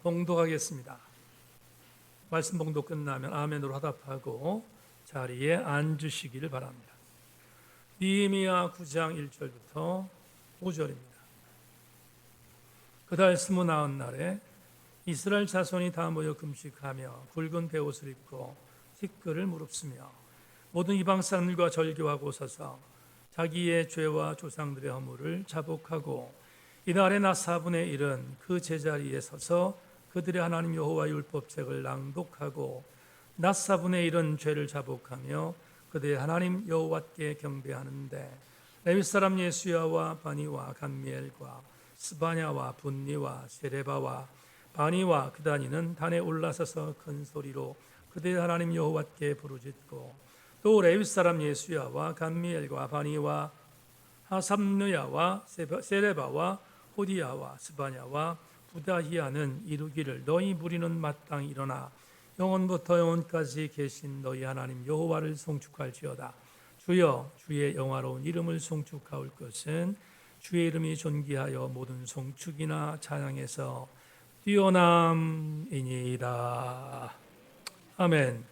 봉독하겠습니다. 말씀 봉독 끝나면 아멘으로 화답하고 자리에 앉으시기를 바랍니다. 느헤미야 9장 1절부터 5절입니다. 그달 29날에 이스라엘 자손이 다 모여 금식하며 굵은 베옷을 입고 티끌을 무릅쓰며 모든 이방 사람들과 절교하고 서서 자기의 죄와 조상들의 허물을 자복하고 이날의 낮 4분의 1은 그 제자리에 서서 그들의 하나님 여호와의 율법책을 낭독하고 낮 4분의 1은 죄를 자복하며 그들의 하나님 여호와께 경배하는데 레위 사람 예수야와 바니와 감미엘과 스바냐와 분니와 세레바와 바니와 그다니는 단에 올라서서 큰 소리로 그들의 하나님 여호와께 부르짖고 또 레위 사람 예수야와 감미엘과 바니와 하삼느야와 세레바와 호디야와 스바냐와 부다히야는 이루기를 너희 무리는 마땅히 일어나 영원부터 영원까지 계신 너희 하나님 여호와를 송축할지어다. 주여 주의 영화로운 이름을 송축하올 것은 주의 이름이 존귀하여 모든 송축이나 찬양에서 뛰어남이니이다. 아멘.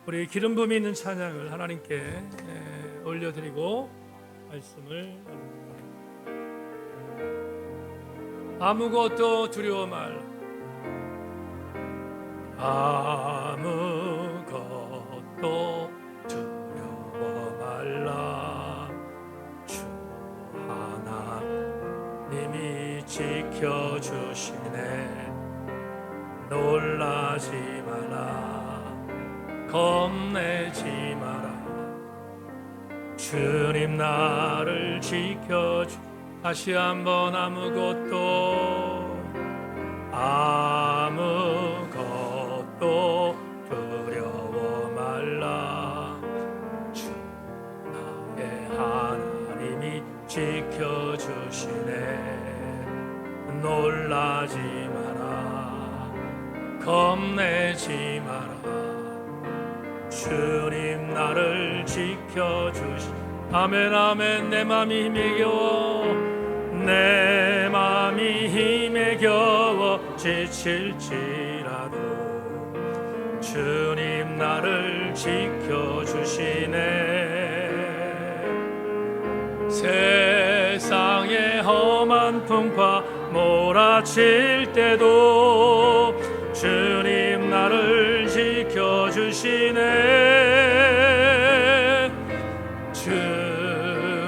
우리 기름 부음이 있는 찬양을 하나님께 올려드리고 말씀을 나눕니다. 아무것도 두려워 말라. 아무것도 두려워 말라. 주 하나님이 지켜주시네. 놀라지 마라. 겁내지 마라. 주님 나를 지켜주. 다시 한번 아무것도 두려워 말라. 주 나의 하나님이 지켜주시네. 놀라지 마라. 겁내지 마라. 주님 나를 지켜주시. 아멘 아멘. 내 맘이 힘에 겨워 내 맘이 힘에 겨워 지칠지라도 주님 나를 지켜주시네. 세상의 험한 풍파 몰아칠 때도 주님 나를 지켜주시네.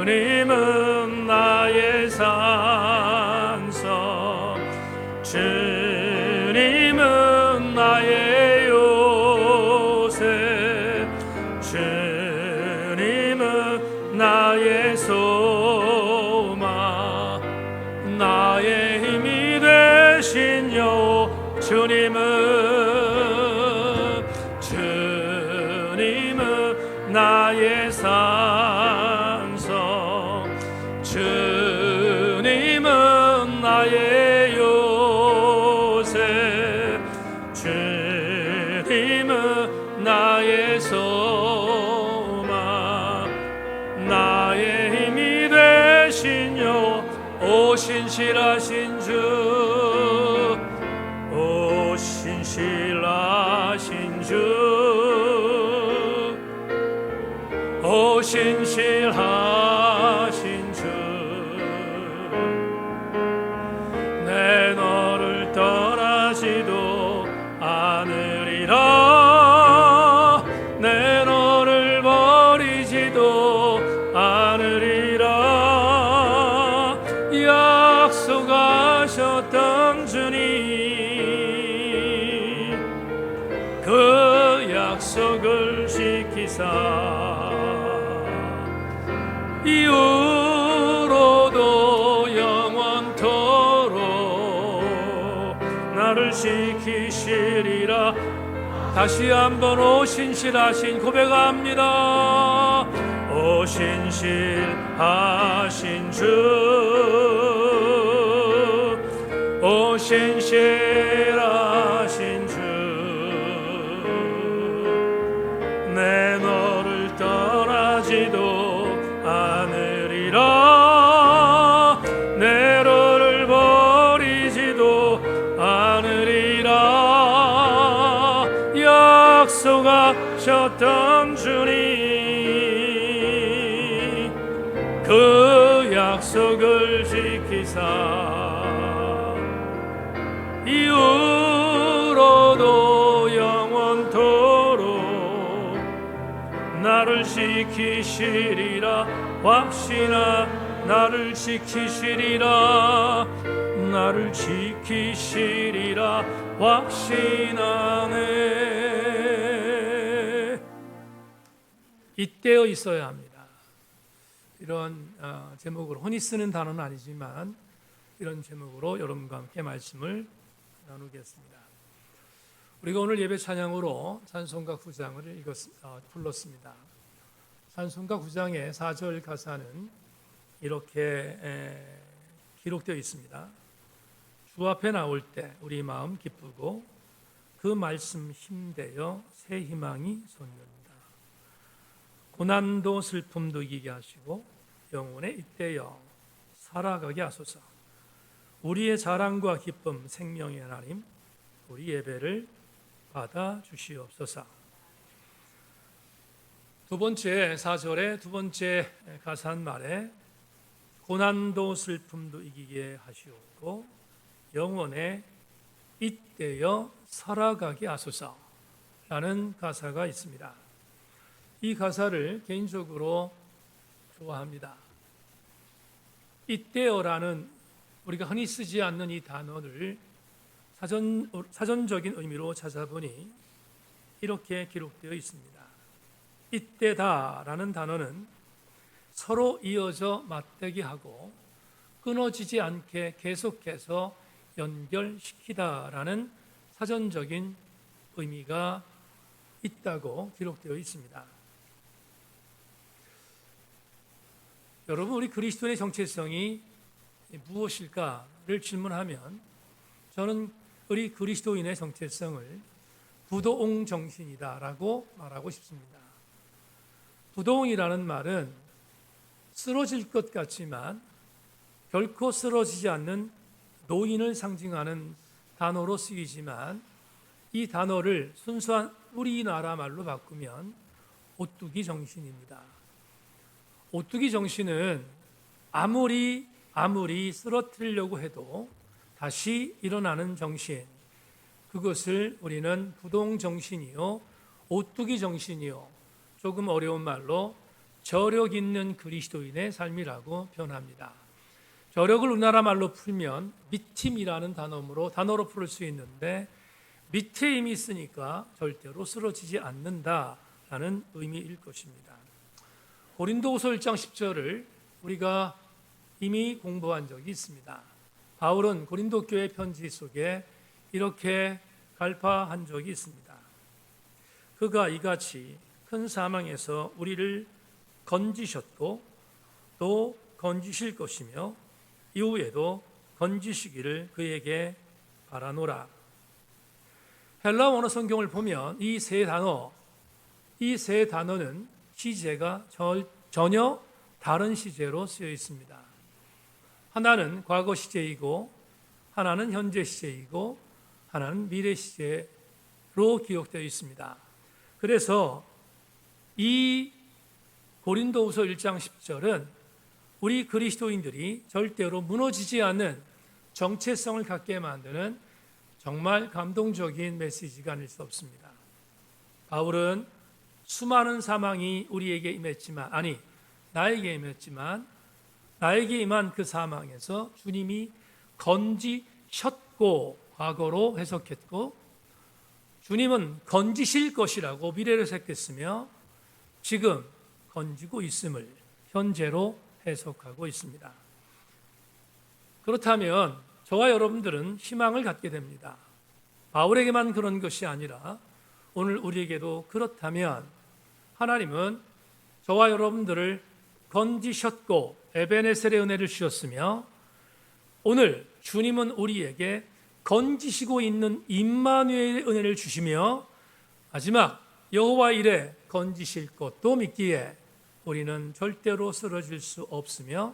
주님은 나의 산성, 주님은 나의 요새, 주님은 나의 소망, 나의 힘이 되신 여호와. 주님은 나의 산성, 주님은 나의 요새, 주님은 나의 소망, 나의 힘이 되신 여호와. 오 신실하신 주, 오 신실하신 주, 오 신실하신 주, 내 너를 떠나지도 않으리라. 내 너를 버리지도 않으리라. 약속하셨던 주님, 그 약속을 지키사 이후로도 영원토록 나를 지키시리라. 다시 한번 오 신실하신 고백합니다. 오 신실하신 주, 오 신실하신 주, 내 너를 떠나지도 않으리라. 하셨던 주님, 그 약속을 지키사 이후로도 영원토록 나를 지키시리라 확신하, 나를 지키시리라, 나를 지키시리라 확신하네. 잇대어 있어야 합니다. 이런 제목으로, 흔히 쓰는 단어는 아니지만 이런 제목으로 여러분과 함께 말씀을 나누겠습니다. 우리가 오늘 예배 찬양으로 찬송가 9장을 불렀습니다. 찬송가 9장의 4절 가사는 이렇게 기록되어 있습니다. 주 앞에 나올 때 우리 마음 기쁘고 그 말씀 힘대어 새 희망이 솟는다. 고난도 슬픔도 이기게 하시고 영혼에 잇대어 살아가게 하소서. 우리의 자랑과 기쁨 생명의 하나님, 우리 예배를 받아 주시옵소서. 두 번째 4절의 두 번째 가사 한 말에 고난도 슬픔도 이기게 하시옵고 영혼에 잇대어 살아가게 하소서 라는 가사가 있습니다. 이 가사를 개인적으로 좋아합니다. 잇대어라는 우리가 흔히 쓰지 않는 이 단어를 사전적인 의미로 찾아보니 이렇게 기록되어 있습니다. 잇대다라는 단어는 서로 이어져 맞대기하고 끊어지지 않게 계속해서 연결시키다라는 사전적인 의미가 있다고 기록되어 있습니다. 여러분, 우리 그리스도인의 정체성이 무엇일까를 질문하면 저는 우리 그리스도인의 정체성을 부도옹 정신이다라고 말하고 싶습니다. 부도옹이라는 말은 쓰러질 것 같지만 결코 쓰러지지 않는 노인을 상징하는 단어로 쓰이지만 이 단어를 순수한 우리나라 말로 바꾸면 오뚜기 정신입니다. 오뚜기 정신은 아무리 쓰러뜨리려고 해도 다시 일어나는 정신, 그것을 우리는 부동 정신이요 오뚜기 정신이요 조금 어려운 말로 저력 있는 그리스도인의 삶이라고 표현합니다. 저력을 우리나라 말로 풀면 밑힘이라는 단어로 풀 수 있는데 밑에 힘이 있으니까 절대로 쓰러지지 않는다라는 의미일 것입니다. 고린도후서 1장 10절을 우리가 이미 공부한 적이 있습니다. 바울은 고린도 교회 편지 속에 이렇게 갈파한 적이 있습니다. 그가 이같이 큰 사망에서 우리를 건지셨고 또 건지실 것이며 이후에도 건지시기를 그에게 바라노라. 헬라 원어 성경을 보면 이 세 단어는 시제가 전혀 다른 시제로 쓰여 있습니다. 하나는 과거 시제이고 하나는 현재 시제이고 하나는 미래 시제로 기록되어 있습니다. 그래서 이 고린도후서 1장 10절은 우리 그리스도인들이 절대로 무너지지 않는 정체성을 갖게 만드는 정말 감동적인 메시지가 아닐 수 없습니다. 바울은 수많은 사망이 우리에게 임했지만, 나에게 임한 그 사망에서 주님이 건지셨고 과거로 해석했고, 주님은 건지실 것이라고 미래로 해석했으며 지금 건지고 있음을 현재로 해석하고 있습니다. 그렇다면 저와 여러분들은 희망을 갖게 됩니다. 바울에게만 그런 것이 아니라 오늘 우리에게도 그렇다면 하나님은 저와 여러분들을 건지셨고 에베네셀의 은혜를 주셨으며 오늘 주님은 우리에게 건지시고 있는 임마누엘의 은혜를 주시며 마지막 여호와 이레 건지실 것도 믿기에 우리는 절대로 쓰러질 수 없으며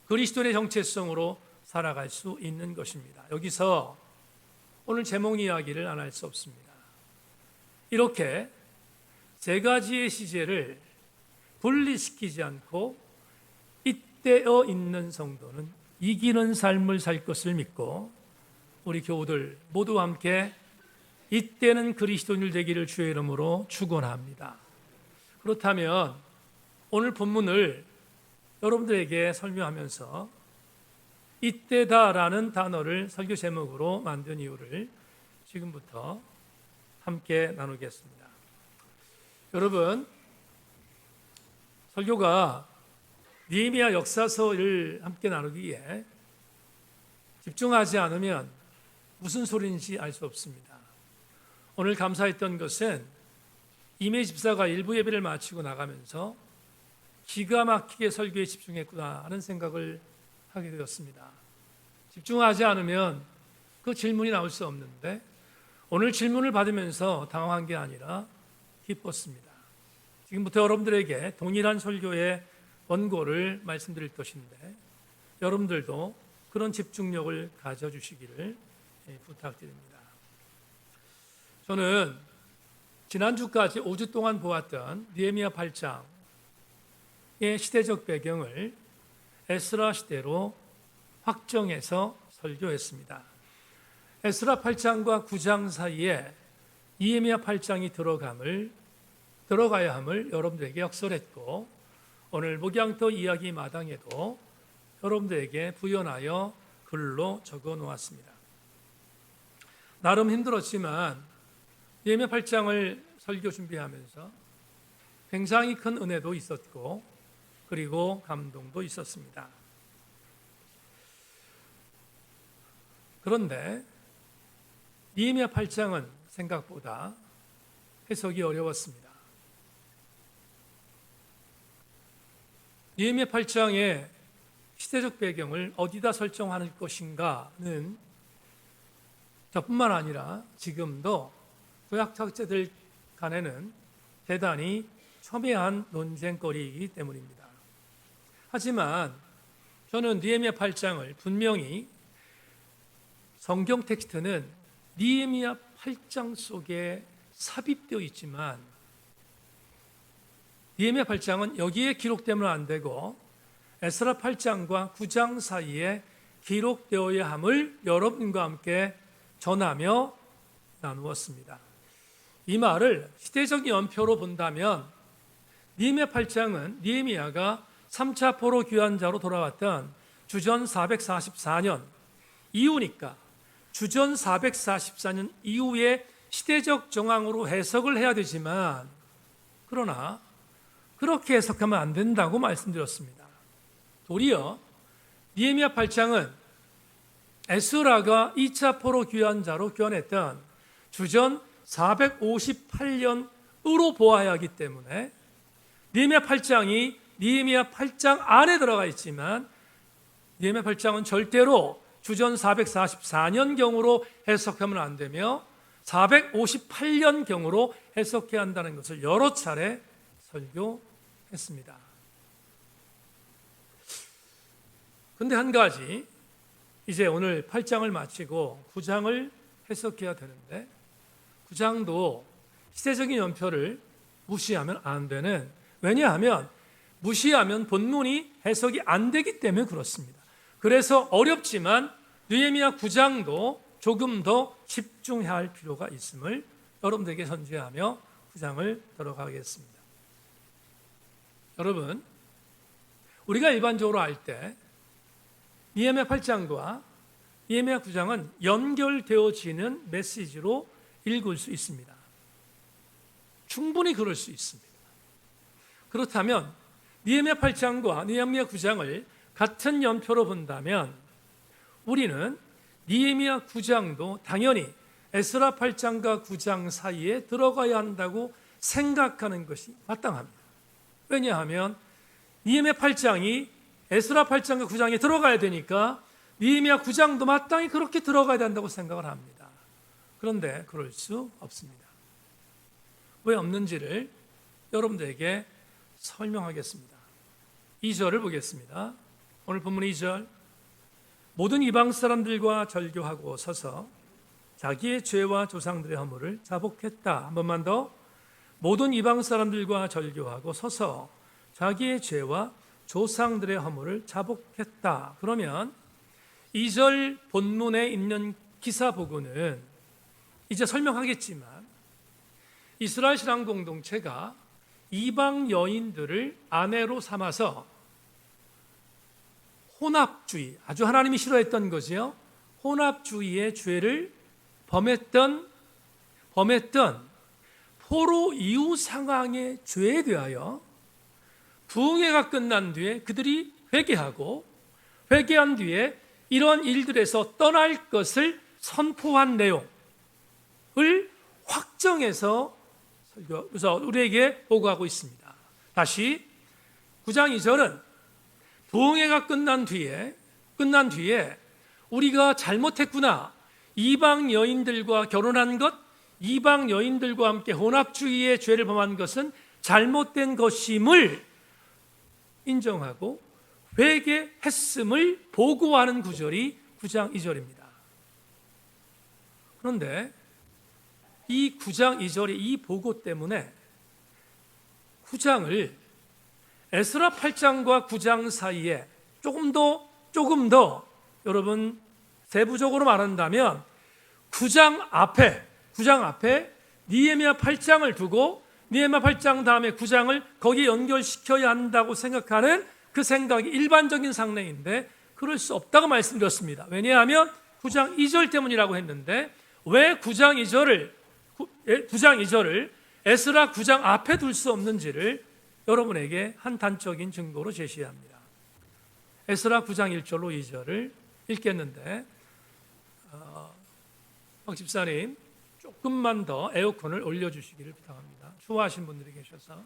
그리스도의 정체성으로 살아갈 수 있는 것입니다. 여기서 오늘 제목 이야기를 안 할 수 없습니다. 이렇게 세 가지의 시제를 분리시키지 않고 잇대어 있는 성도는 이기는 삶을 살 것을 믿고 우리 교우들 모두 함께 잇대는 그리스도인들 되기를 주의 이름으로 축원합니다. 그렇다면 오늘 본문을 여러분들에게 설명하면서 잇대다라는 단어를 설교 제목으로 만든 이유를 지금부터 함께 나누겠습니다. 여러분, 설교가 느헤미야 역사서를 함께 나누기에 집중하지 않으면 무슨 소리인지 알 수 없습니다. 오늘 감사했던 것은 이매 집사가 일부 예배를 마치고 나가면서 기가 막히게 설교에 집중했구나 하는 생각을 하게 되었습니다. 집중하지 않으면 그 질문이 나올 수 없는데 오늘 질문을 받으면서 당황한 게 아니라 기뻤습니다. 지금부터 여러분들에게 동일한 설교의 원고를 말씀드릴 것인데 여러분들도 그런 집중력을 가져주시기를 부탁드립니다. 저는 지난주까지 5주 동안 보았던 느헤미야 8장의 시대적 배경을 에스라 시대로 확정해서 설교했습니다. 에스라 8장과 9장 사이에 느헤미야 8장이 들어가야 함을 여러분들에게 역설했고 오늘 목양터 이야기 마당에도 여러분들에게 부연하여 글로 적어 놓았습니다. 나름 힘들었지만 느헤미야 8장을 설교 준비하면서 굉장히 큰 은혜도 있었고 그리고 감동도 있었습니다. 그런데 느헤미야 8장은 생각보다 해석이 어려웠습니다. 느헤미야 8장의 시대적 배경을 어디다 설정할 것인가는 저뿐만 아니라 지금도 구약학자들 간에는 대단히 첨예한 논쟁거리이기 때문입니다. 하지만 저는 느헤미야 8장을 분명히 성경 텍스트는 느헤미야 8장 속에 삽입되어 있지만 느헤미야 8장은 여기에 기록되면 안 되고 에스라 8장과 9장 사이에 기록되어야 함을 여러분과 함께 전하며 나누었습니다. 이 말을 시대적 연표로 본다면 느헤미야 8장은 느헤미야가 3차 포로 귀환자로 돌아왔던 주전 444년 이후니까 주전 444년 이후의 시대적 정황으로 해석을 해야 되지만 그러나 그렇게 해석하면 안 된다고 말씀드렸습니다. 도리어 느헤미야 8장은 에스라가 2차 포로 귀환자로 귀환했던 주전 458년으로 보아야 하기 때문에 느헤미야 8장이 느헤미야 8장 안에 들어가 있지만 느헤미야 8장은 절대로 주전 444년경으로 해석하면 안 되며 458년경으로 해석해야 한다는 것을 여러 차례 설교했습니다. 그런데 한 가지, 이제 오늘 8장을 마치고 9장을 해석해야 되는데 9장도 시대적인 연표를 무시하면 안 되는, 왜냐하면 무시하면 본문이 해석이 안 되기 때문에 그렇습니다. 그래서 어렵지만 느헤미야 9장도 조금 더 집중해야 할 필요가 있음을 여러분들에게 선지하며 9장을 들어가겠습니다. 여러분, 우리가 일반적으로 알 때 느헤미야 8장과 느헤미야 9장은 연결되어지는 메시지로 읽을 수 있습니다. 충분히 그럴 수 있습니다. 그렇다면 느헤미야 8장과 느헤미야 9장을 같은 연표로 본다면 우리는 느헤미야 9장도 당연히 에스라 8장과 9장 사이에 들어가야 한다고 생각하는 것이 마땅합니다. 왜냐하면 느헤미야 8장이 에스라 8장과 9장에 들어가야 되니까 느헤미야 9장도 마땅히 그렇게 들어가야 된다고 생각을 합니다. 그런데 그럴 수 없습니다. 왜 없는지를 여러분들에게 설명하겠습니다. 2절을 보겠습니다. 오늘 본문 2절. 모든 이방 사람들과 절교하고 서서 자기의 죄와 조상들의 허물을 자복했다. 한 번만 더. 모든 이방 사람들과 절교하고 서서 자기의 죄와 조상들의 허물을 자복했다. 그러면 2절 본문에 있는 기사보고는 이제 설명하겠지만 이스라엘 신앙 공동체가 이방 여인들을 아내로 삼아서 혼합주의, 아주 하나님이 싫어했던 거지요. 혼합주의의 죄를 범했던 포로 이후 상황의 죄에 대하여 부흥회가 끝난 뒤에 그들이 회개한 뒤에 이런 일들에서 떠날 것을 선포한 내용을 확정해서 그래서 우리에게 보고하고 있습니다. 다시 9장 2절은 부흥회가 끝난 뒤에 우리가 잘못했구나, 이방 여인들과 결혼한 것, 이방 여인들과 함께 혼합주의의 죄를 범한 것은 잘못된 것임을 인정하고 회개했음을 보고하는 구절이 9장 2절입니다. 그런데 이 9장 2절의 이 보고 때문에 9장을 에스라 8장과 9장 사이에 조금 더 여러분 세부적으로 말한다면 9장 앞에 느헤미야 8장을 두고 느헤미야 8장 다음에 9장을 거기에 연결시켜야 한다고 생각하는 그 생각이 일반적인 상례인데 그럴 수 없다고 말씀드렸습니다. 왜냐하면 9장 2절 때문이라고 했는데 왜 9장 2절을 에스라 9장 앞에 둘 수 없는지를 여러분에게 한 단적인 증거로 제시합니다. 에스라 9장 1절로 2절을 읽겠는데 박 집사님 조금만 더 에어컨을 올려주시기를 부탁합니다. 추워하신 분들이 계셔서.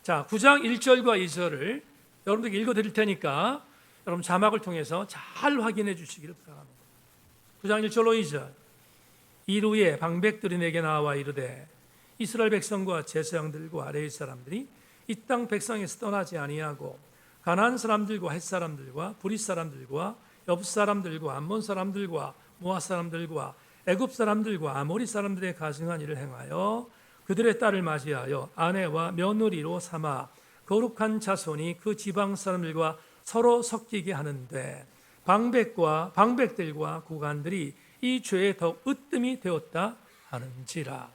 자, 9장 1절과 2절을 여러분들께 읽어드릴 테니까 여러분 자막을 통해서 잘 확인해 주시기를 부탁합니다. 9장 1절로 2절. 이루에 방백들이 내게 나와 이르되 이스라엘 백성과 제사장들과 아레이 사람들이 이 땅 백성에서 떠나지 아니하고 가나안 사람들과 헷 사람들과 브릿 사람들과 엽 사람들과 암몬 사람들과 모압 사람들과 애굽 사람들과 아모리 사람들의 가증한 일을 행하여 그들의 딸을 맞이하여 아내와 며느리로 삼아 거룩한 자손이 그 지방 사람들과 서로 섞이게 하는데 방백들과 구간들이 이 죄에 더 으뜸이 되었다 하는지라.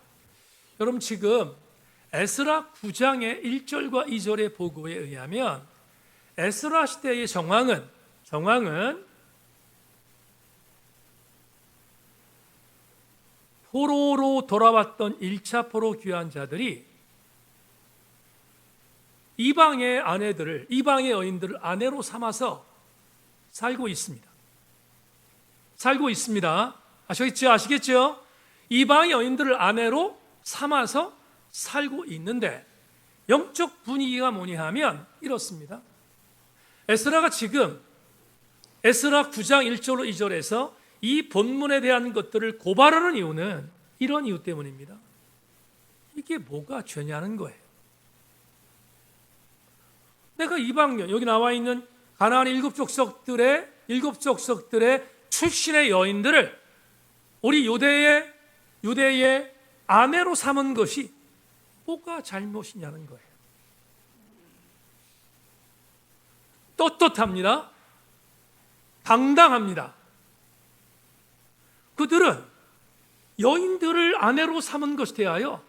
여러분 지금 에스라 9장의 1절과 2절의 보고에 의하면 에스라 시대의 정황은 포로로 돌아왔던 1차 포로 귀환자들이 이방의 여인들을 아내로 삼아서 살고 있습니다. 아시겠죠? 이방의 여인들을 아내로 삼아서 살고 있는데 영적 분위기가 뭐냐 하면 이렇습니다. 에스라가 지금 에스라 9장 1절로 2절에서 이 본문에 대한 것들을 고발하는 이유는 이런 이유 때문입니다. 이게 뭐가 죄냐는 거예요. 내가 이방여, 여기 나와 있는 가나안의 일곱 족속들의 출신의 여인들을 우리 유대의 아내로 삼은 것이 뭐가 잘못이냐는 거예요. 떳떳합니다. 당당합니다. 그들은 여인들을 아내로 삼은 것에 대하여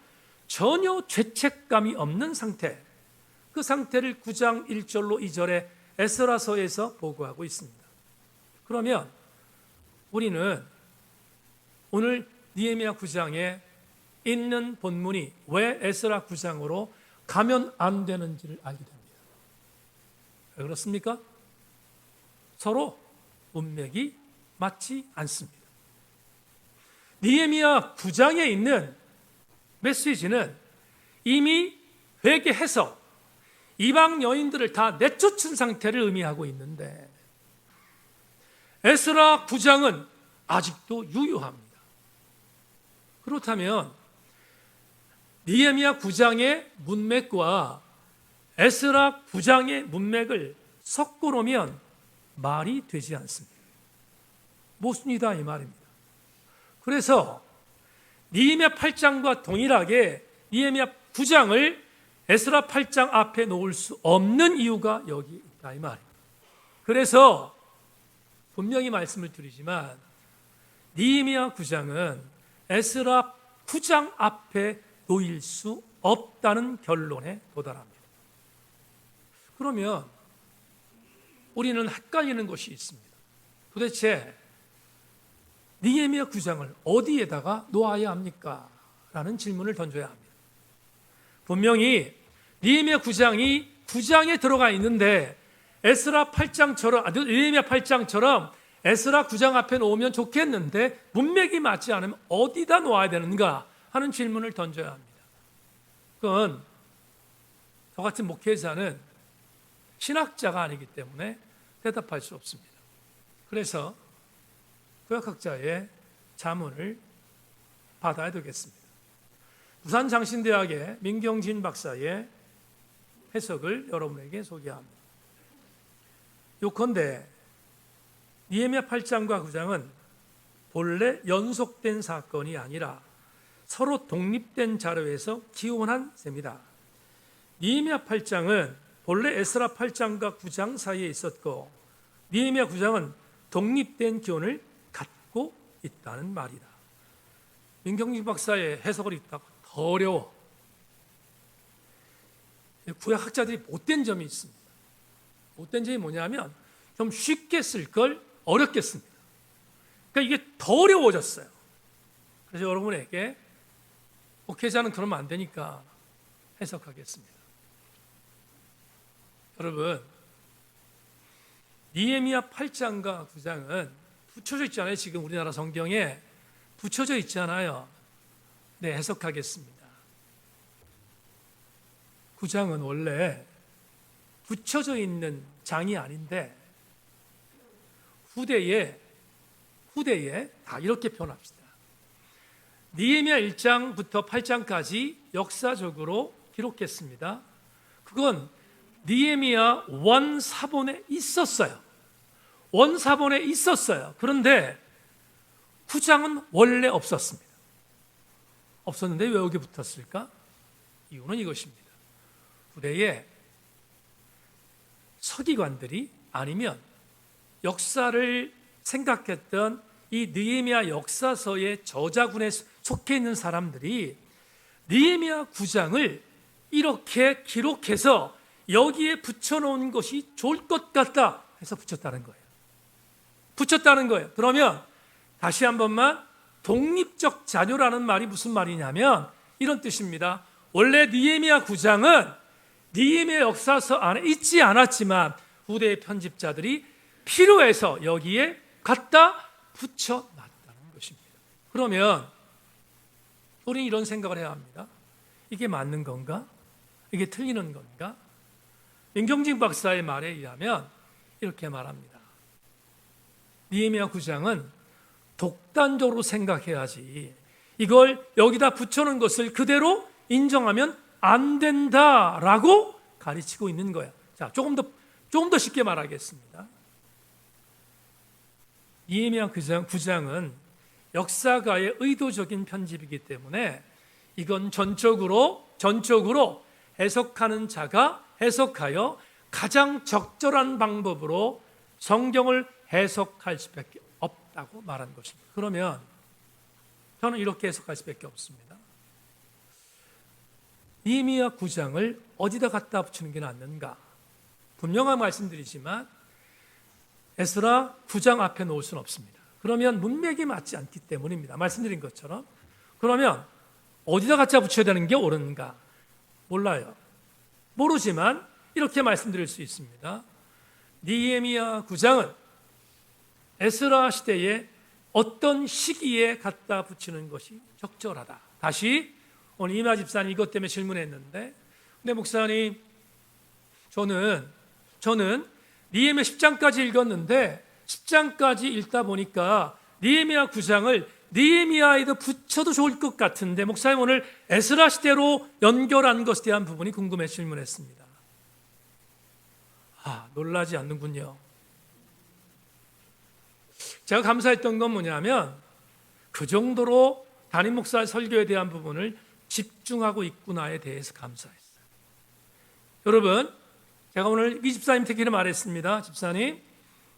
전혀 죄책감이 없는 상태, 그 상태를 9장 1절로 2절의 에스라서에서 보고하고 있습니다. 그러면 우리는 오늘 느헤미야 9장에 있는 본문이 왜 에스라 9장으로 가면 안 되는지를 알게 됩니다. 왜 그렇습니까? 서로 문맥이 맞지 않습니다. 느헤미야 9장에 있는 메시지는 이미 회개해서 이방 여인들을 다 내쫓은 상태를 의미하고 있는데 에스라 9장은 아직도 유효합니다. 그렇다면 느헤미야 9장의 문맥과 에스라 9장의 문맥을 섞어 놓으면 말이 되지 않습니다. 모순이다 이 말입니다. 그래서 느헤미야 8장과 동일하게 니에미야 9장을 에스라 8장 앞에 놓을 수 없는 이유가 여기 있다 이 말이에요. 그래서 분명히 말씀을 드리지만 니에미야 9장은 에스라 9장 앞에 놓일 수 없다는 결론에 도달합니다. 그러면 우리는 헷갈리는 것이 있습니다. 도대체 니에미야 9장을 어디에다가 놓아야 합니까? 라는 질문을 던져야 합니다. 분명히 니에미야 9장이 9장에 들어가 있는데 에스라 8장처럼 니에미야 8장처럼 에스라 9장 앞에 놓으면 좋겠는데 문맥이 맞지 않으면 어디다 놓아야 되는가 하는 질문을 던져야 합니다. 그건 저 같은 목회자는 신학자가 아니기 때문에 대답할 수 없습니다. 그래서 구약학자의 자문을 받아야 되겠습니다. 부산장신대학의 민경진 박사의 해석을 여러분에게 소개합니다. 요컨대 니에미야 8장과 9장은 본래 연속된 사건이 아니라 서로 독립된 자료에서 기원한 셈이다. 니에미야 8장은 본래 에스라 8장과 9장 사이에 있었고 니에미야 9장은 독립된 기원을 갖고 있다는 말이다. 민경진 박사의 해석을 읽다가 더 어려워. 구약학자들이 못된 점이 있습니다. 못된 점이 뭐냐면 좀 쉽게 쓸 걸 어렵게 씁니다. 그러니까 이게 더 어려워졌어요. 그래서 여러분에게 목회자는 그러면 안 되니까 해석하겠습니다. 여러분, 니에미야 8장과 9장은 붙여져 있잖아요. 지금 우리나라 성경에 붙여져 있잖아요. 네, 해석하겠습니다. 9장은 원래 붙여져 있는 장이 아닌데 후대에 다 이렇게 표현합시다. 니에미야 1장부터 8장까지 역사적으로 기록했습니다. 그건 니에미야 원사본에 있었어요. 원사본에 있었어요. 그런데 9장은 원래 없었습니다. 없었는데 왜 여기 붙었을까? 이유는 이것입니다. 후대에 서기관들이 아니면 역사를 생각했던 이 느헤미야 역사서의 저자군에 속해 있는 사람들이 느헤미야 9장을 이렇게 기록해서 여기에 붙여놓은 것이 좋을 것 같다 해서 붙였다는 거예요. 붙였다는 거예요. 그러면 다시 한 번만 독립적 자료라는 말이 무슨 말이냐면 이런 뜻입니다. 원래 느헤미야 9장은 느헤미야 역사서 안에 있지 않았지만 후대의 편집자들이 필요해서 여기에 갖다 붙여놨다는 것입니다. 그러면 우리는 이런 생각을 해야 합니다. 이게 맞는 건가? 이게 틀리는 건가? 민경진 박사의 말에 의하면 이렇게 말합니다. 느헤미야 9장은 독단적으로 생각해야지 이걸 여기다 붙여놓은 것을 그대로 인정하면 안 된다라고 가르치고 있는 거야. 자, 조금 더 쉽게 말하겠습니다. 느헤미야 9장은 역사가의 의도적인 편집이기 때문에 이건 전적으로 해석하는 자가 해석하여 가장 적절한 방법으로 성경을 해석할 수밖에 없다고 말한 것입니다. 그러면 저는 이렇게 해석할 수밖에 없습니다. 느헤미야 9장을 어디다 갖다 붙이는 게 낫는가? 분명한 말씀드리지만 에스라 9장 앞에 놓을 수는 없습니다. 그러면 문맥이 맞지 않기 때문입니다. 말씀드린 것처럼. 그러면 어디다 갖다 붙여야 되는 게 옳은가? 몰라요. 모르지만 이렇게 말씀드릴 수 있습니다. 느헤미야 9장은 에스라 시대에 어떤 시기에 갖다 붙이는 것이 적절하다. 다시 오늘 이마 집사님 이것 때문에 질문했는데, 근데 목사님 저는 느헤미야 10장까지 읽었는데 10장까지 읽다 보니까 느헤미야 9장을 느헤미야에도 붙여도 좋을 것 같은데 목사님 오늘 에스라 시대로 연결한 것에 대한 부분이 궁금해 질문했습니다. 놀라지 않는군요. 제가 감사했던 건 뭐냐면 그 정도로 담임 목사의 설교에 대한 부분을 집중하고 있구나에 대해서 감사했어요. 여러분, 제가 오늘 이 집사님 특히나 말했습니다. 집사님,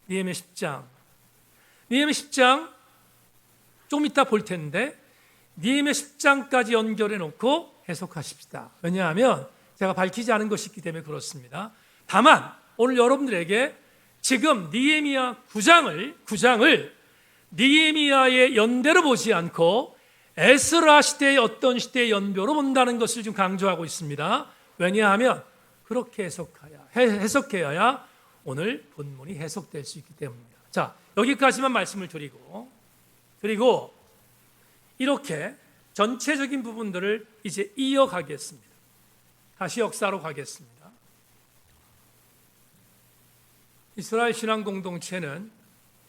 느헤미야 10장. 느헤미야 10장 좀 이따 볼 텐데 느헤미야 10장까지 연결해 놓고 해석하십시다. 왜냐하면 제가 밝히지 않은 것이 있기 때문에 그렇습니다. 다만 오늘 여러분들에게 지금 느헤미야 9장을 느헤미야의 연대로 보지 않고 에스라 시대의 어떤 시대의 연배로 본다는 것을 좀 강조하고 있습니다. 왜냐하면 그렇게 해석해야 오늘 본문이 해석될 수 있기 때문입니다. 자, 여기까지만 말씀을 드리고 그리고 이렇게 전체적인 부분들을 이제 이어가겠습니다. 다시 역사로 가겠습니다. 이스라엘 신앙 공동체는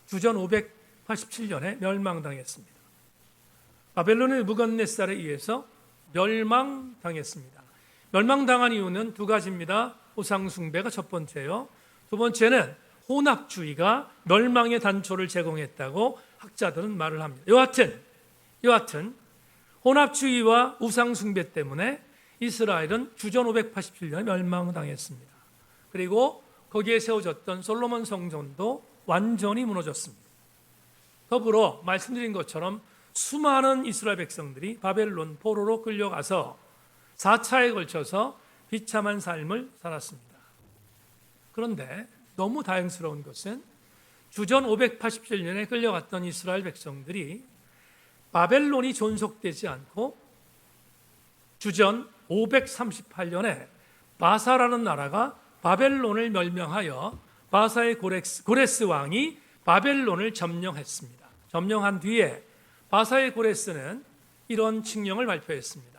주전 587년에 멸망당했습니다. 바벨론의 느부갓네살에 의해서 멸망당했습니다. 멸망당한 이유는 두 가지입니다. 우상 숭배가 첫 번째요. 두 번째는 혼합주의가 멸망의 단초를 제공했다고 학자들은 말을 합니다. 여하튼 혼합주의와 우상 숭배 때문에 이스라엘은 주전 587년에 멸망당했습니다. 그리고 거기에 세워졌던 솔로몬 성전도 완전히 무너졌습니다. 더불어 말씀드린 것처럼 수많은 이스라엘 백성들이 바벨론 포로로 끌려가서 4차에 걸쳐서 비참한 삶을 살았습니다. 그런데 너무 다행스러운 것은 주전 587년에 끌려갔던 이스라엘 백성들이 바벨론이 존속되지 않고 주전 538년에 바사라는 나라가 바벨론을 멸명하여 바사의 고레스 왕이 바벨론을 점령했습니다. 점령한 뒤에 바사의 고레스는 이런 칙령을 발표했습니다.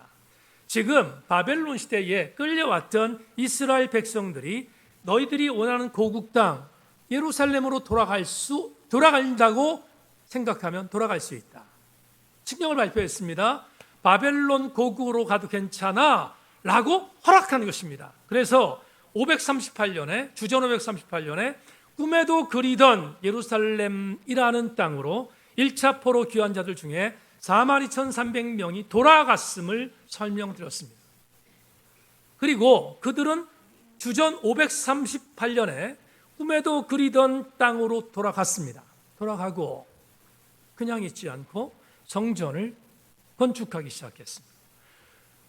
지금 바벨론 시대에 끌려왔던 이스라엘 백성들이 너희들이 원하는 고국 땅 예루살렘으로 돌아간다고 생각하면 돌아갈 수 있다. 칙령을 발표했습니다. 바벨론 고국으로 가도 괜찮아 라고 허락하는 것입니다. 그래서 538년에 주전 538년에 꿈에도 그리던 예루살렘이라는 땅으로 1차 포로 귀환 자들 중에 42,300명이 돌아갔음을 설명드렸습니다. 그리고 그들은 주전 538년에 꿈에도 그리던 땅으로 돌아갔습니다. 돌아가고 그냥 있지 않고 성전을 건축하기 시작했습니다.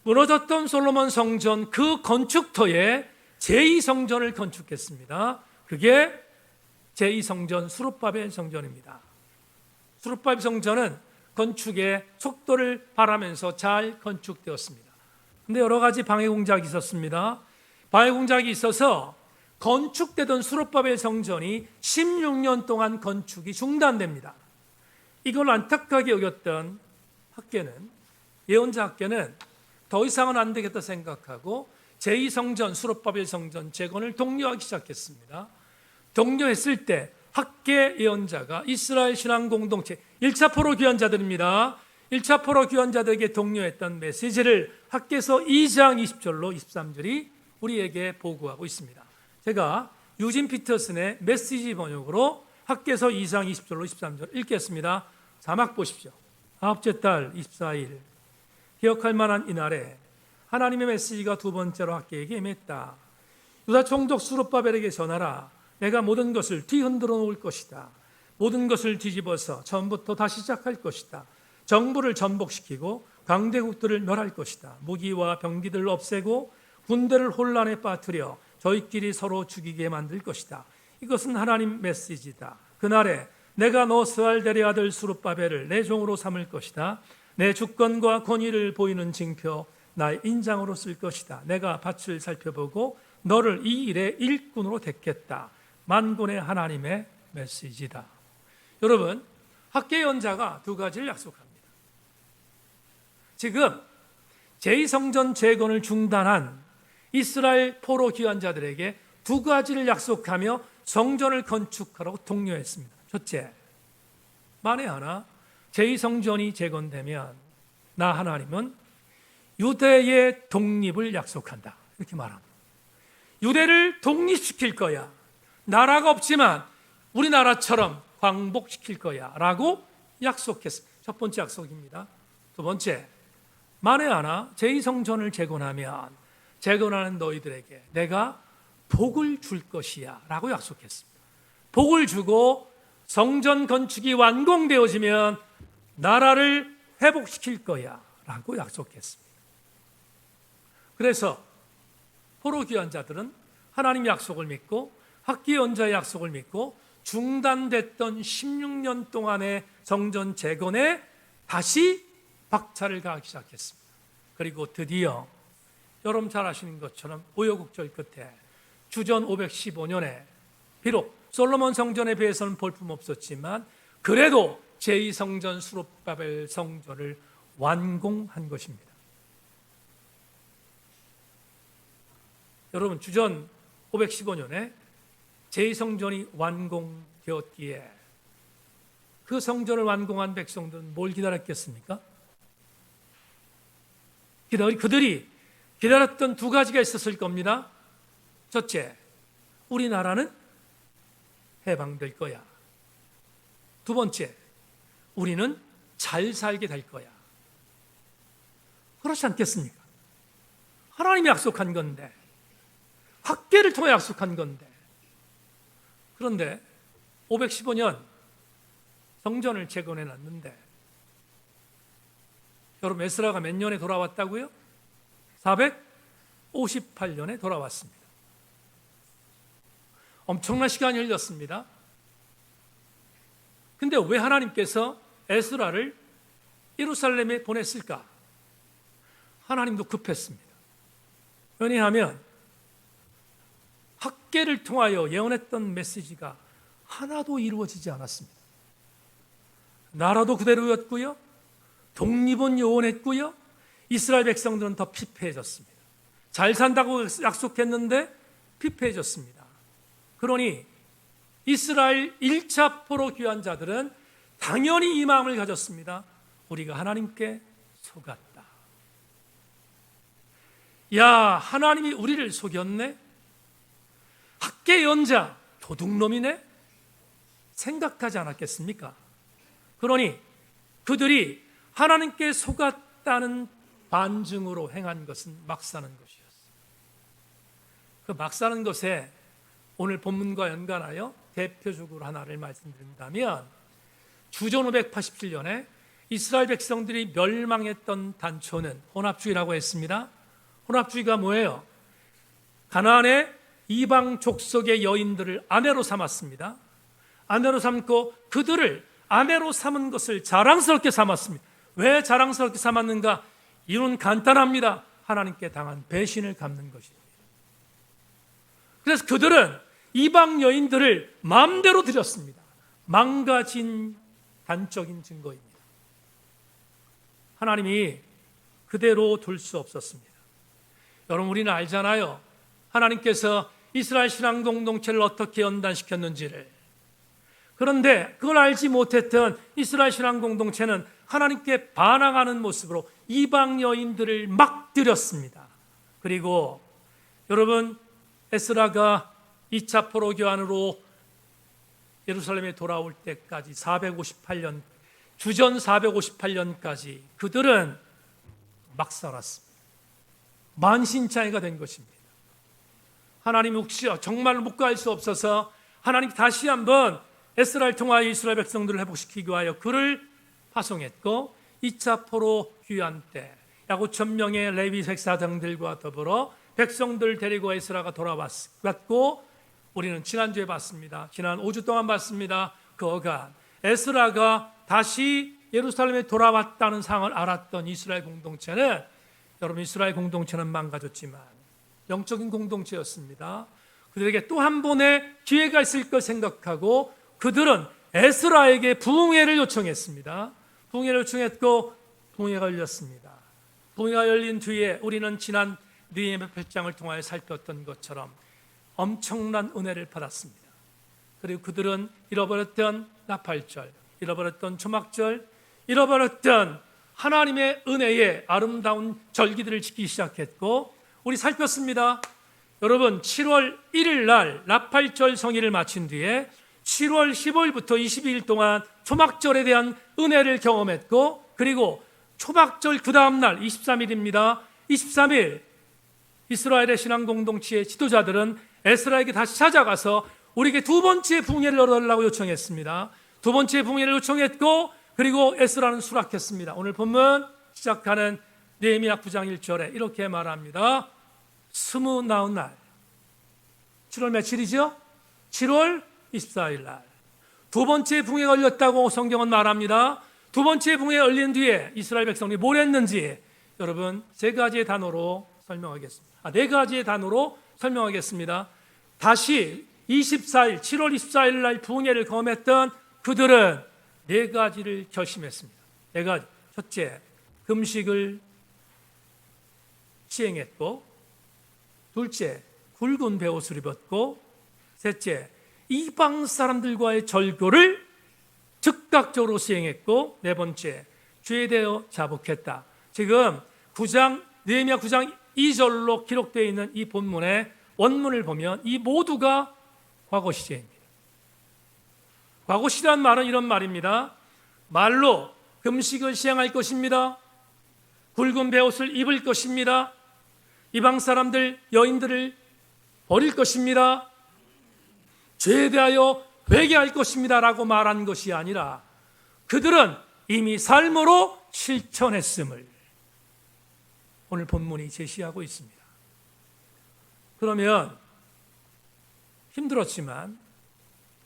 무너졌던 솔로몬 성전 그 건축터에 제2성전을 건축했습니다. 그게 제2성전 수룹바벨 성전입니다. 수룹바벨 성전은 건축의 속도를 바라면서 잘 건축되었습니다. 그런데 여러 가지 방해 공작이 있었습니다. 방해 공작이 있어서 건축되던 수룹바벨 성전이 16년 동안 건축이 중단됩니다. 이걸 안타깝게 여겼던 예언자 학계는 더 이상은 안 되겠다 생각하고 제2성전 수룹바벨 성전 재건을 독려하기 시작했습니다. 독려했을 때 학계 예언자가 이스라엘 신앙 공동체 1차 포로 귀환자들입니다. 1차 포로 귀환자들에게 독려했던 메시지를 학계서 2장 20절로 23절이 우리에게 보고하고 있습니다. 제가 유진 피터슨의 메시지 번역으로 학계서 2장 20절로 23절 읽겠습니다. 자막 보십시오. 아홉째 달 24일 기억할 만한 이날에 하나님의 메시지가 두 번째로 학계에게 임했다. 유다 총독 수룹바벨에게 전하라. 내가 모든 것을 뒤흔들어 놓을 것이다. 모든 것을 뒤집어서 처음부터 다시 시작할 것이다. 정부를 전복시키고 강대국들을 멸할 것이다. 무기와 병기들을 없애고 군대를 혼란에 빠뜨려 저희끼리 서로 죽이게 만들 것이다. 이것은 하나님 메시지다. 그날에 내가 너 스알델의 아들 수룹바벨을 내 종으로 삼을 것이다. 내 주권과 권위를 보이는 징표 나의 인장으로 쓸 것이다. 내가 밭을 살펴보고 너를 이 일의 일꾼으로 택했다. 만군의 하나님의 메시지다. 여러분, 학계 연자가 두 가지를 약속합니다. 지금 제2성전 재건을 중단한 이스라엘 포로 귀환자들에게 두 가지를 약속하며 성전을 건축하라고 독려했습니다. 첫째, 만에 하나 제2성전이 재건되면 나 하나님은 유대의 독립을 약속한다. 이렇게 말합니다. 유대를 독립시킬 거야. 나라가 없지만 우리나라처럼 광복시킬 거야 라고 약속했습니다. 첫 번째 약속입니다. 두 번째, 만에 하나 제2성전을 재건하면 재건하는 너희들에게 내가 복을 줄 것이야 라고 약속했습니다. 복을 주고 성전 건축이 완공되어지면 나라를 회복시킬 거야 라고 약속했습니다. 그래서 포로 귀한 자들은 하나님의 약속을 믿고 학기 연자의 약속을 믿고 중단됐던 16년 동안의 성전 재건에 다시 박차를 가하기 시작했습니다. 그리고 드디어 여러분 잘 아시는 것처럼 우여곡절 끝에 주전 515년에 비록 솔로몬 성전에 비해서는 볼품없었지만 그래도 제2성전 수룹바벨 성전을 완공한 것입니다. 여러분 주전 515년에 제2성전이 완공되었기에 그 성전을 완공한 백성들은 뭘 기다렸겠습니까? 그들이 기다렸던 두 가지가 있었을 겁니다. 첫째, 우리나라는 해방될 거야. 두 번째, 우리는 잘 살게 될 거야. 그렇지 않겠습니까? 하나님이 약속한 건데, 학계를 통해 약속한 건데. 그런데 515년 성전을 재건해 놨는데 여러분 에스라가 몇 년에 돌아왔다고요? 458년에 돌아왔습니다. 엄청난 시간이 흘렸습니다. 근데 왜 하나님께서 에스라를 예루살렘에 보냈을까? 하나님도 급했습니다. 왜냐하면 학계를 통하여 예언했던 메시지가 하나도 이루어지지 않았습니다. 나라도 그대로였고요. 독립은 요원했고요. 이스라엘 백성들은 더 피폐해졌습니다. 잘 산다고 약속했는데 피폐해졌습니다. 그러니 이스라엘 1차 포로 귀환 자들은 당연히 이 마음을 가졌습니다. 우리가 하나님께 속았다. 야, 하나님이 우리를 속였네? 학계 연자 도둑놈이네? 생각하지 않았겠습니까? 그러니 그들이 하나님께 속았다는 반증으로 행한 것은 막 사는 것이었어요. 그 막 사는 것에 오늘 본문과 연관하여 대표적으로 하나를 말씀드린다면 주전 587년에 이스라엘 백성들이 멸망했던 단초는 혼합주의라고 했습니다. 혼합주의가 뭐예요? 가나안의 이방 족속의 여인들을 아내로 삼았습니다. 아내로 삼고 그들을 아내로 삼은 것을 자랑스럽게 삼았습니다. 왜 자랑스럽게 삼았는가? 이유는 간단합니다. 하나님께 당한 배신을 갚는 것입니다. 그래서 그들은 이방 여인들을 마음대로 드렸습니다. 망가진 단적인 증거입니다. 하나님이 그대로 둘 수 없었습니다. 여러분 우리는 알잖아요. 하나님께서 이스라엘 신앙 공동체를 어떻게 연단시켰는지를. 그런데 그걸 알지 못했던 이스라엘 신앙 공동체는 하나님께 반항하는 모습으로 이방 여인들을 막 드렸습니다. 그리고 여러분 에스라가 2차 포로 교환으로 예루살렘에 돌아올 때까지 458년, 주전 458년까지 그들은 막 살았습니다. 만신창이가 된 것입니다. 하나님 혹시 정말 묵과할 수 없어서 하나님 다시 한번 에스라를 통하여 이스라엘 백성들을 회복시키기 위하여 그를 파송했고 2차 포로 귀환 때 약 5천 명의 레위 백사장들과 더불어 백성들 데리고 에스라가 돌아왔고 우리는 지난주에 봤습니다. 지난 5주 동안 봤습니다. 그 어간 에스라가 다시 예루살렘에 돌아왔다는 상을 알았던 이스라엘 공동체는 여러분 이스라엘 공동체는 망가졌지만 영적인 공동체였습니다. 그들에게 또 한 번의 기회가 있을 걸 생각하고 그들은 에스라에게 부흥회를 요청했습니다. 부흥회를 요청했고 부흥회가 열렸습니다. 부흥회가 열린 뒤에 우리는 지난 느헤미야 8장을 통하여 살폈던 것처럼 엄청난 은혜를 받았습니다. 그리고 그들은 잃어버렸던 나팔절, 잃어버렸던 초막절, 잃어버렸던 하나님의 은혜의 아름다운 절기들을 지키기 시작했고 우리 살폈습니다. 여러분 7월 1일 날 나팔절 성일을 마친 뒤에 7월 15일부터 22일 동안 초막절에 대한 은혜를 경험했고 그리고 초막절 그 다음 날 23일입니다. 23일 이스라엘의 신앙 공동체의 지도자들은 에스라에게 다시 찾아가서 우리에게 두 번째 붕괴를 열어달라고 요청했습니다. 두 번째 붕괴를 요청했고, 그리고 에스라는 수락했습니다. 오늘 본문 시작하는 느헤미야 9장 1절에 이렇게 말합니다. 29날 7월 며칠이죠? 7월 24일 날 두 번째 붕괴가 열렸다고 성경은 말합니다. 두 번째 붕괴가 열린 뒤에 이스라엘 백성들이 뭘 했는지 여러분 세 가지의 단어로 설명하겠습니다. 네 가지의 단어로 설명하겠습니다. 다시 7월 24일 날 붕괴를 경험했던 그들은 네 가지를 결심했습니다. 네 가지. 첫째, 금식을 시행했고, 둘째, 굵은 베옷을 입었고, 셋째, 이방 사람들과의 절교를 즉각적으로 시행했고, 네 번째, 죄에 대하여 자복했다. 지금 느헤미야 9장 2절로 기록되어 있는 이 본문의 원문을 보면 이 모두가 과거 시제입니다. 과거 시제란 말은 이런 말입니다. 말로 금식을 시행할 것입니다. 굵은 베옷을 입을 것입니다. 이방 사람들, 여인들을 버릴 것입니다. 죄에 대하여 회개할 것입니다 라고 말한 것이 아니라 그들은 이미 삶으로 실천했음을 오늘 본문이 제시하고 있습니다. 그러면 힘들었지만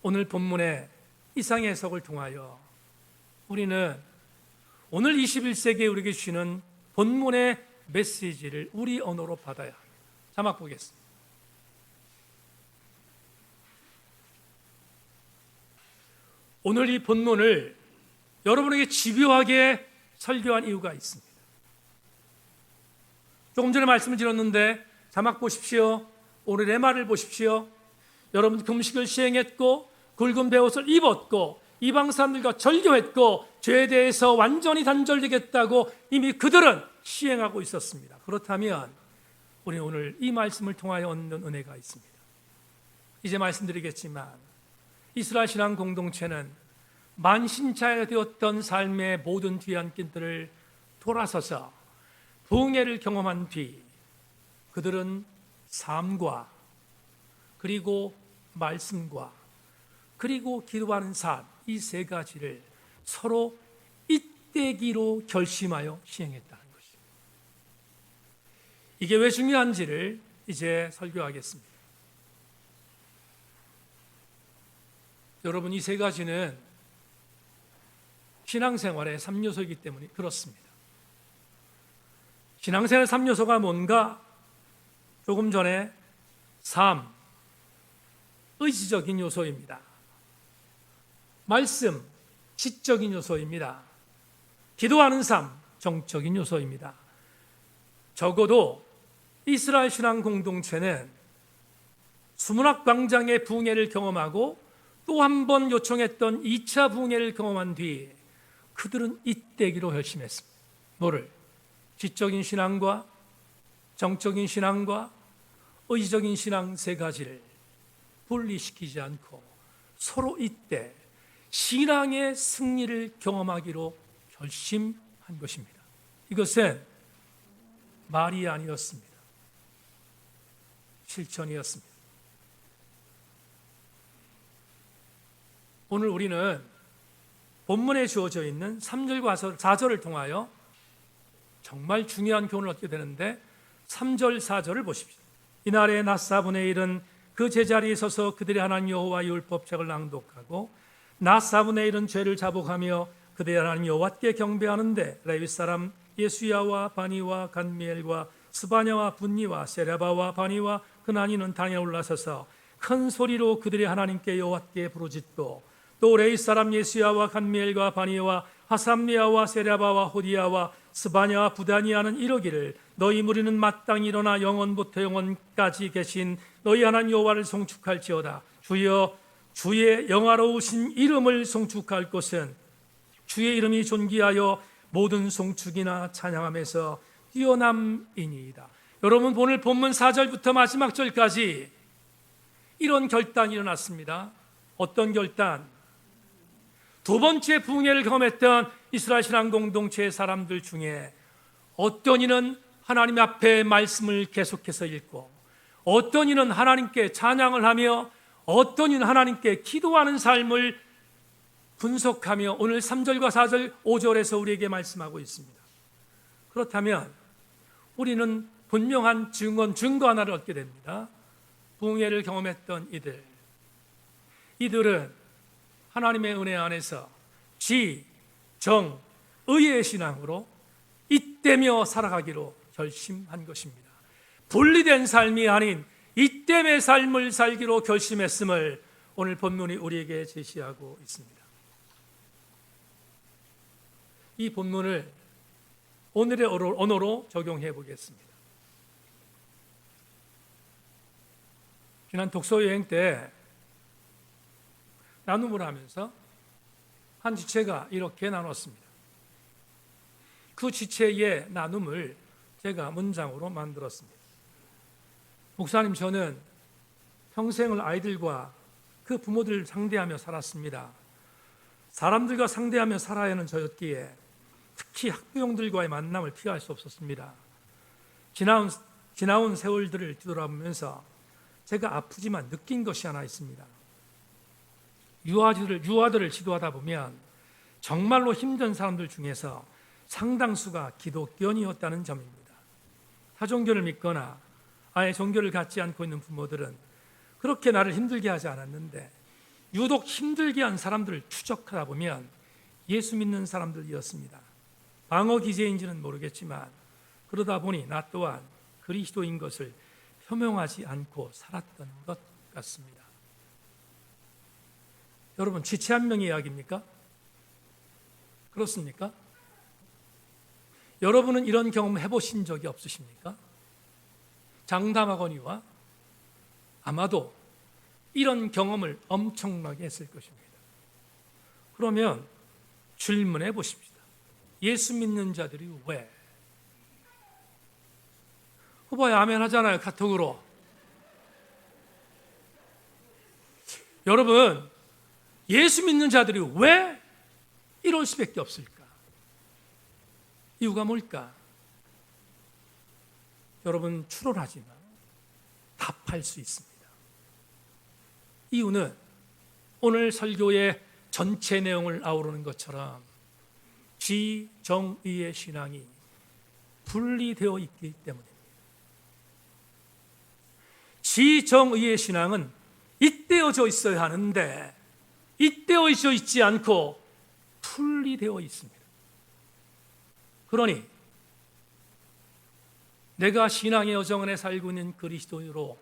오늘 본문의 이상 해석을 통하여 우리는 오늘 21세기에 우리에게 주시는 본문의 메시지를 우리 언어로 받아야 합니다. 자막 보겠습니다. 오늘 이 본문을 여러분에게 집요하게 설교한 이유가 있습니다. 조금 전에 말씀을 드렸는데 자막 보십시오. 오늘의 말을 보십시오. 여러분 금식을 시행했고 굵은 베옷을 입었고 이방 사람들과 절교했고 죄에 대해서 완전히 단절되겠다고 이미 그들은 시행하고 있었습니다. 그렇다면 우리 오늘 이 말씀을 통하여 얻는 은혜가 있습니다. 이제 말씀드리겠지만 이스라엘 신앙 공동체는 만신차에 되었던 삶의 모든 뒤안길들을 돌아서서 부흥회를 경험한 뒤 그들은 삶과 그리고 말씀과 그리고 기도하는 삶, 이 세 가지를 서로 잇대기로 결심하여 시행했다는 것입니다. 이게 왜 중요한지를 이제 설교하겠습니다. 여러분, 이 세 가지는 신앙생활의 3요소이기 때문에 그렇습니다. 신앙생활의 3요소가 뭔가? 조금 전에 삶, 의지적인 요소입니다. 말씀, 지적인 요소입니다. 기도하는 삶, 정적인 요소입니다. 적어도 이스라엘 신앙 공동체는 수문학 광장의 부흥회를 경험하고 또 한 번 요청했던 2차 부흥회를 경험한 뒤 그들은 잇대기로 결심했습니다. 뭐를? 지적인 신앙과 정적인 신앙과 의지적인 신앙 세 가지를 분리시키지 않고 서로 잇대 신앙의 승리를 경험하기로 결심한 것입니다. 이것은 말이 아니었습니다. 실천이었습니다. 오늘 우리는 본문에 주어져 있는 3절과 4절을 통하여 정말 중요한 교훈을 얻게 되는데 3절, 4절을 보십시오. 이날에 낮 4분의 1은 그 제자리에 서서 그들의 하나님 여호와의 율법책을 낭독하고 낮 4분의 1은 죄를 자복하며 그들의 하나님 여호와께 경배하는데 레위 사람 예수야와 바니와 간미엘과 스바냐와 분니와 세레바와 바니와 그나니는 단에 올라서서 큰 소리로 그들의 하나님께 여호와께 부르짖고 또 레위 사람 예수야와 간미엘과 바니와 하삼리아와 세레바와 호디야와 스바냐와 부다니아는 이러기를 너희 무리는 마땅히 일어나 영원부터 영원까지 계신 너희 하나님 여호와를 송축할지어다. 주여 주의 영화로우신 이름을 송축할 것은 주의 이름이 존귀하여 모든 송축이나 찬양함에서 뛰어남이니이다. 여러분, 오늘 본문 4절부터 마지막 절까지 이런 결단이 일어났습니다. 어떤 결단? 두 번째 부흥회를 경험했던 이스라엘 신앙 공동체의 사람들 중에 어떤 이는 하나님 앞에 말씀을 계속해서 읽고, 어떤 이는 하나님께 찬양을 하며, 어떤 이는 하나님께 기도하는 삶을 분석하며 오늘 3절과 4절, 5절에서 우리에게 말씀하고 있습니다. 그렇다면 우리는 분명한 증거 하나를 얻게 됩니다. 부흥회를 경험했던 이들은 하나님의 은혜 안에서 지, 정, 의의 신앙으로 이때며 살아가기로 결심한 것입니다. 분리된 삶이 아닌 이때의 삶을 살기로 결심했음을 오늘 본문이 우리에게 제시하고 있습니다. 이 본문을 오늘의 언어로 적용해 보겠습니다. 지난 독서 여행 때 나눔을 하면서 한 지체가 이렇게 나눴습니다. 그 지체의 나눔을 제가 문장으로 만들었습니다. 목사님, 저는 평생을 아이들과 그 부모들을 상대하며 살았습니다. 사람들과 상대하며 살아야 하는 저였기에 특히 학부형들과의 만남을 피할 수 없었습니다. 지나온 세월들을 뒤돌아보면서 제가 아프지만 느낀 것이 하나 있습니다. 유아들을 지도하다 보면 정말로 힘든 사람들 중에서 상당수가 기독교인이었다는 점입니다. 타종교를 믿거나 아예 종교를 갖지 않고 있는 부모들은 그렇게 나를 힘들게 하지 않았는데, 유독 힘들게 한 사람들을 추적하다 보면 예수 믿는 사람들이었습니다. 방어 기제인지는 모르겠지만 그러다 보니 나 또한 그리스도인 것을 표명하지 않고 살았던 것 같습니다. 여러분, 지체 한 명의 이야기입니까? 그렇습니까? 여러분은 이런 경험 해보신 적이 없으십니까? 장담하거니와 아마도 이런 경험을 엄청나게 했을 것입니다. 그러면 질문해 보십시다. 예수 믿는 자들이 왜? 후보에 아멘 하잖아요, 카톡으로. 여러분, 예수 믿는 자들이 왜 이럴 수밖에 없을까? 이유가 뭘까? 여러분, 추론하지만 답할 수 있습니다. 이유는 오늘 설교의 전체 내용을 아우르는 것처럼 지, 정, 의의 신앙이 분리되어 있기 때문입니다. 지, 정, 의의 신앙은 잇대어져 있어야 하는데 잇대어져 있지 않고 분리되어 있습니다. 그러니 내가 신앙의 여정 안에 살고 있는 그리스도인으로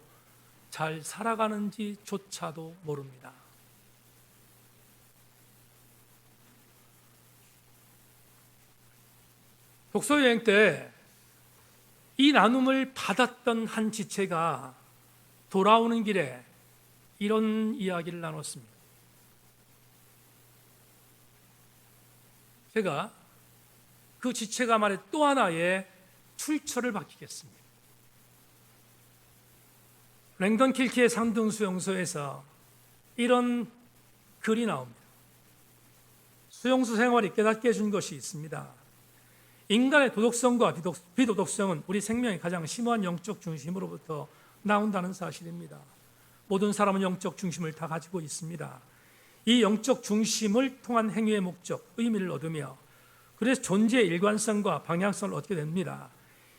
잘 살아가는지조차도 모릅니다. 독서여행 때 이 나눔을 받았던 한 지체가 돌아오는 길에 이런 이야기를 나눴습니다. 제가 그 지체가 말해 또 하나의 출처를 밝히겠습니다. 랭던 킬키의 산둥수용소에서 이런 글이 나옵니다. 수용소 생활이 깨닫게 해준 것이 있습니다. 인간의 도덕성과 비도덕성은 우리 생명의 가장 심오한 영적 중심으로부터 나온다는 사실입니다. 모든 사람은 영적 중심을 다 가지고 있습니다. 이 영적 중심을 통한 행위의 목적, 의미를 얻으며 그래서 존재의 일관성과 방향성을 얻게 됩니다.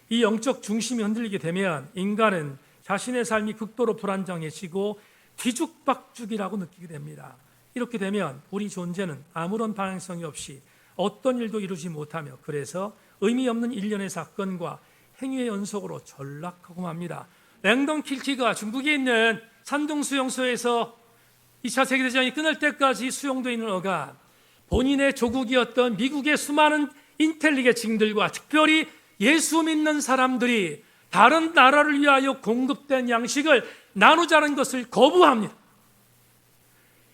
이 영적 중심이 흔들리게 되면 인간은 자신의 삶이 극도로 불안정해지고 뒤죽박죽이라고 느끼게 됩니다. 이렇게 되면 우리 존재는 아무런 방향성이 없이 어떤 일도 이루지 못하며 그래서 의미 없는 일련의 사건과 행위의 연속으로 전락하고 맙니다. 랭던 킬키가 중국에 있는 산둥 수용소에서 2차 세계대전이 끝날 때까지 수용되어 있는 어간, 본인의 조국이었던 미국의 수많은 인텔리겐츠들과 특별히 예수 믿는 사람들이 다른 나라를 위하여 공급된 양식을 나누자는 것을 거부합니다.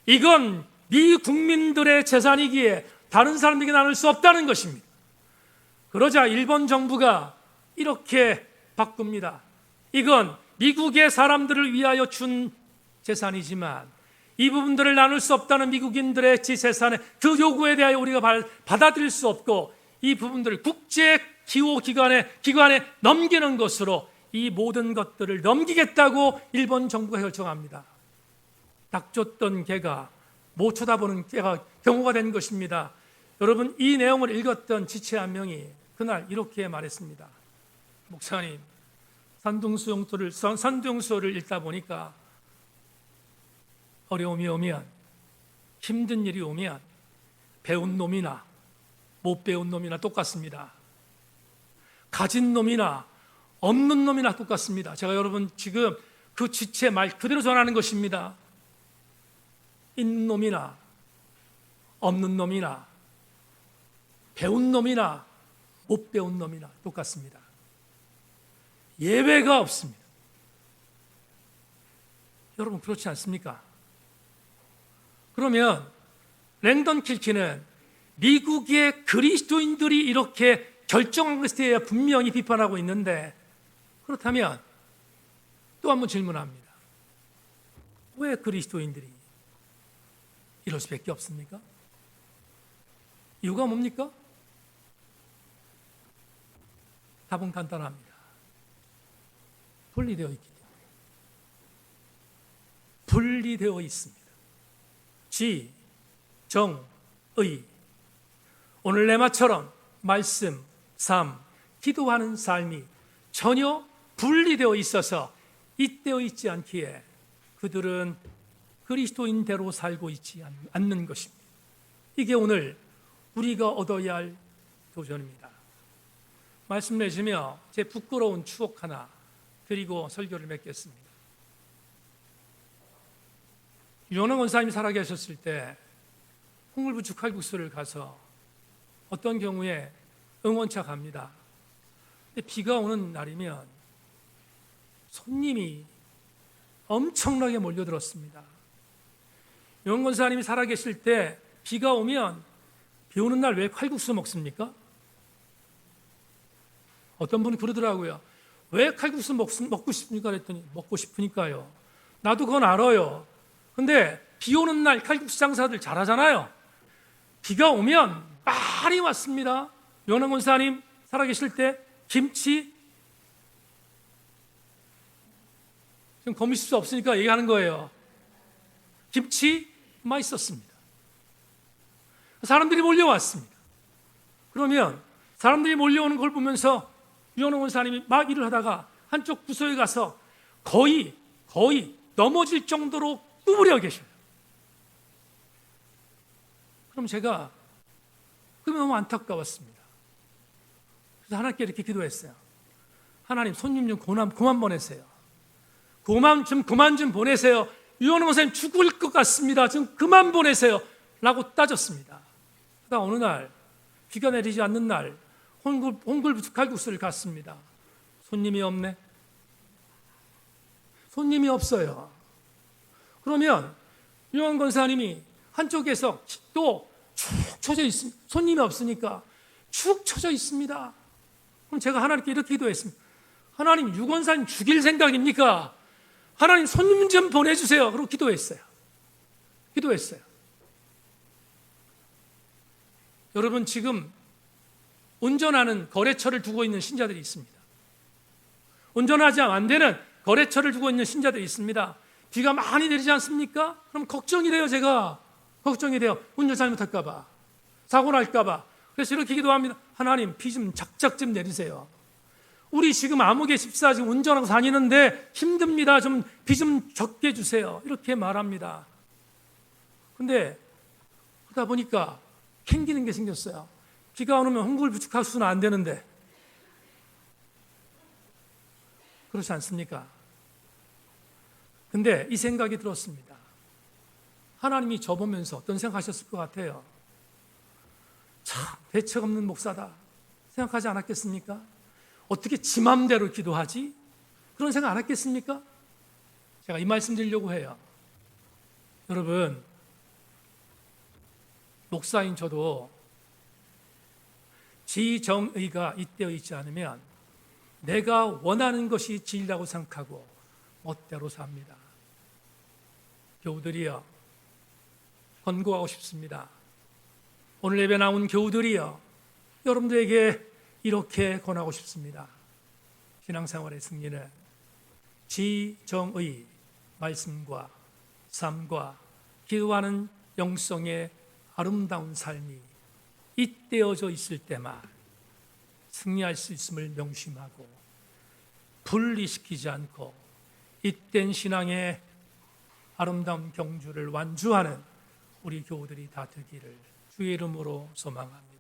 이건 미 국민들의 재산이기에 다른 사람에게 나눌 수 없다는 것입니다. 그러자 일본 정부가 이렇게 바꿉니다. 이건 미국의 사람들을 위하여 준 재산이지만 이 부분들을 나눌 수 없다는 미국인들의 지재산의 그 요구에 대하여 우리가 받아들일 수 없고 이 부분들을 국제 기호 기관에 넘기는 것으로 이 모든 것들을 넘기겠다고 일본 정부가 결정합니다. 닥쳤던 개가 못 쳐다보는 경우가 된 것입니다. 여러분, 이 내용을 읽었던 지체 한 명이 그날 이렇게 말했습니다. 목사님, 산둥수호를 읽다 보니까 어려움이 오면, 힘든 일이 오면 배운 놈이나 못 배운 놈이나 똑같습니다. 가진 놈이나 없는 놈이나 똑같습니다. 제가 여러분 지금 그 지체 말 그대로 전하는 것입니다. 있는 놈이나 없는 놈이나 배운 놈이나 못 배운 놈이나 똑같습니다. 예외가 없습니다. 여러분 그렇지 않습니까? 그러면 랭던 킬키는 미국의 그리스도인들이 이렇게 결정한 것에 대해 분명히 비판하고 있는데, 그렇다면 또 한 번 질문합니다. 왜 그리스도인들이 이럴 수밖에 없습니까? 이유가 뭡니까? 답은 간단합니다. 분리되어 있기 때문에. 분리되어 있습니다. 지, 정, 의. 오늘 레마처럼 말씀, 삶, 기도하는 삶이 전혀 분리되어 있어서 잇대어 있지 않기에 그들은 그리스도인대로 살고 있지 않는 것입니다. 이게 오늘 우리가 얻어야 할 도전입니다. 말씀 맺으며 제 부끄러운 추억 하나 드리고 설교를 맺겠습니다. 유원영 원사님이 살아계셨을 때 홍물부추 칼국수를 가서 어떤 경우에 응원차 갑니다. 근데 비가 오는 날이면 손님이 엄청나게 몰려들었습니다. 유원영 원사님이 살아계실 때 비가 오면 비 오는 날 왜 칼국수 먹습니까? 어떤 분이 그러더라고요. 왜 칼국수 먹고 싶습니까? 그랬더니 먹고 싶으니까요. 나도 그건 알아요. 근데 비 오는 날 칼국수 장사들 잘하잖아요. 비가 오면 말이 왔습니다. 유원영 원사님 살아계실 때 김치, 지금 거미줄 수 없으니까 얘기하는 거예요. 김치 맛있었습니다. 사람들이 몰려왔습니다. 그러면 사람들이 몰려오는 걸 보면서 유원영 원사님이 막 일을 하다가 한쪽 부서에 가서 거의 넘어질 정도로 구부려 계셔요. 그럼 제가 그게 너무 안타까웠습니다. 그래서 하나님께 이렇게 기도했어요. 하나님, 손님 좀 그만 보내세요. 그만 좀 보내세요. 유원영 원사님 죽을 것 같습니다. 좀 그만 보내세요. 라고 따졌습니다. 그러다 어느 날 비가 내리지 않는 날 홍굴부추 칼국수를 갔습니다. 손님이 없네. 손님이 없어요. 그러면 유원영 권사님이 한쪽에서 또 축 처져 있습니다. 손님이 없으니까 축 처져 있습니다. 그럼 제가 하나님께 이렇게 기도했습니다. 하나님, 유 권사님 죽일 생각입니까? 하나님, 손님 좀 보내주세요. 그리고 기도했어요. 여러분, 지금 운전하는 거래처를 두고 있는 신자들이 있습니다. 운전하지 안 되는 거래처를 두고 있는 신자들이 있습니다. 비가 많이 내리지 않습니까? 그럼 걱정이 돼요. 제가 걱정이 돼요. 운전 잘못할까 봐, 사고 날까 봐. 그래서 이렇게 기도합니다. 하나님, 비 좀 작작 좀 내리세요. 우리 지금 암흑의 집사 지금 운전하고 다니는데 힘듭니다. 좀 비 좀 적게 주세요. 이렇게 말합니다. 근데 그러다 보니까 캥기는 게 생겼어요. 비가 안 오면 홍굴부추 칼국수는 안 되는데. 그렇지 않습니까? 근데 이 생각이 들었습니다. 하나님이 저 보면서 어떤 생각하셨을 것 같아요? 참 대책 없는 목사다 생각하지 않았겠습니까? 어떻게 지 맘대로 기도하지? 그런 생각 안 했겠습니까? 제가 이 말씀 드리려고 해요. 여러분, 목사인 저도 지정의가 잇대어 있지 않으면 내가 원하는 것이 진리라고 생각하고 멋대로 삽니다. 교우들이여, 권고하고 싶습니다. 오늘 예배 나온 교우들이여, 여러분들에게 이렇게 권하고 싶습니다. 신앙생활의 승리는 지정의 말씀과 삶과 기도하는 영성의 아름다운 삶이 잇대어져 있을 때만 승리할 수 있음을 명심하고 분리시키지 않고 잇된 신앙의 아름다운 경주를 완주하는 우리 교우들이 다 되기를 주의 이름으로 소망합니다.